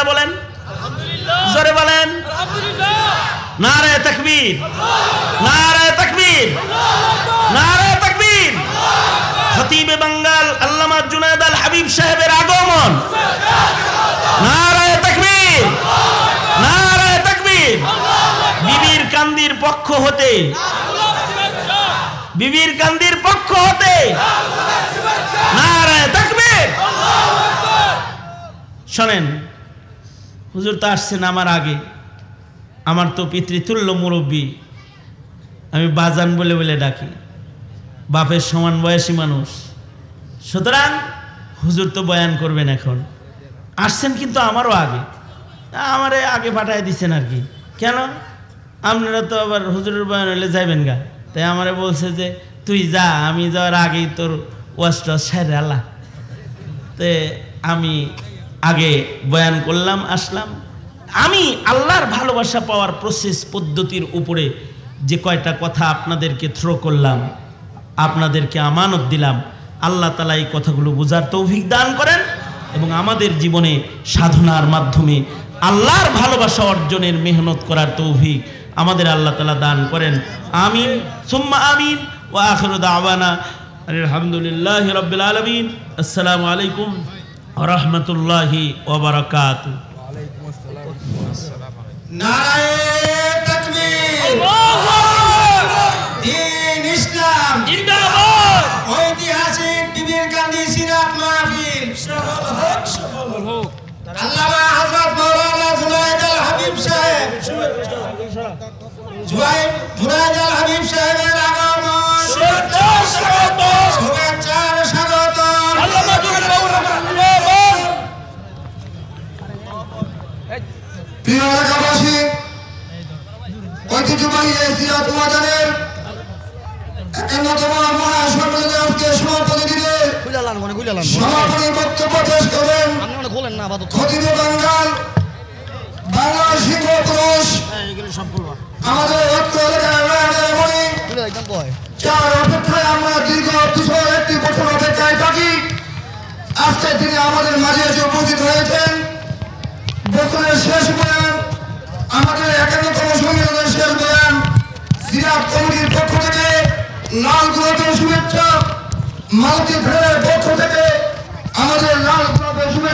বলেন জোরে বলেন নারে তাকবীর নারে তাকবীর নারে তাকবীর। খতিবে বাঙ্গাল আল্লামা জুনায়েদ আল হাবিব সাহেবের আগমন। নারে তাকবীর নারে তাকবীর। বিবির কান্দির পক্ষ হতে বিবির কান্দির পক্ষ হতে নারে তাকবীর। শোনেন, হুজুর তো আসছেন আমার আগে, আমার তো পিতৃতুল্য মুরব্বী, আমি বাজান বলে বলে ডাকি, বাপের সমান বয়সী মানুষ। সুতরাং হুজুর তো বয়ান করবেন এখন, আসছেন কিন্তু আমারও আগে, আমারে আগে পাঠায় দিচ্ছেন আর কি। কেন? আপনারা তো আবার হুজুরের বয়ান হলে যাইবেন গা, তাই আমারে বলছে যে তুই যা, আমি যাওয়ার আগেই তোর ওয়াজটা সেরে আল্লাহ। তে আমি আগে বয়ান করলাম, আসলাম। আমি আল্লাহর ভালোবাসা পাওয়ার প্রসেস পদ্ধতির উপরে যে কয়টা কথা আপনাদেরকে থ্রো করলাম, আপনাদেরকে আমানত দিলাম, আল্লাহ তাআলা এই কথাগুলো বোঝার তৌফিক দান করেন এবং আমাদের জীবনে সাধনার মাধ্যমে আল্লাহর ভালোবাসা অর্জনের মেহনত করার তৌফিক আমাদের আল্লাহ তাআলা দান করেন। আমিন সুম্মা আমিন। ওয়া আখিরু দাওয়ানা আলহামদুলিল্লাহি রাব্বিল আলামিন। আসসালামু আলাইকুম ওয়া রাহমাতুল্লাহি ওয়া বারাকাতুহু। নারায়ে তাকবীর, আল্লাহু আকবার। দ্বীন ইসলাম জিন্দাবাদ। ঐতিহাসিক বিবির কান্দি সিরাত মাহফিল সফল হোক, সফল হোক। আল্লামা হযরত মাওলানা জুনায়েদ আল হাবিব সাহেব জুনায়েদ আল হাবিব সাহেবের আগমন। শুভেচ্ছা স্বাগত, শুভেচ্ছা স্বাগত। আল্লামা জুনায়েদ জিন্দাবাদ। প্রিয় এলাকাবাসী, ঐতিহ্যবাহী এই সিরাত মাজারের 51তম মহাসম্মেলনে আজকে সমাপনী দিনে সমাপনী বক্তব্য পেশ করবেন খতিবে বাঙ্গাল বাংলা শিল্প পুরুষ আমাদের অত্র এলাকার মণি, যার অপেক্ষায় আমরা দীর্ঘ 201 বছর অপেক্ষায় থাকি। আজকে তিনি আমাদের মাঝে এসে উপস্থিত হয়েছেন। বছরের শেষ বয়ান, আমাদের 51তম সম্মেলনের শেষ বয়ান, সিরাত কমিটির পক্ষ থেকে লাল গোলাপের শুভেচ্ছা, মালতি ফেরের পক্ষ থেকে আমাদের লাল গোলাপের শুভেচ্ছা।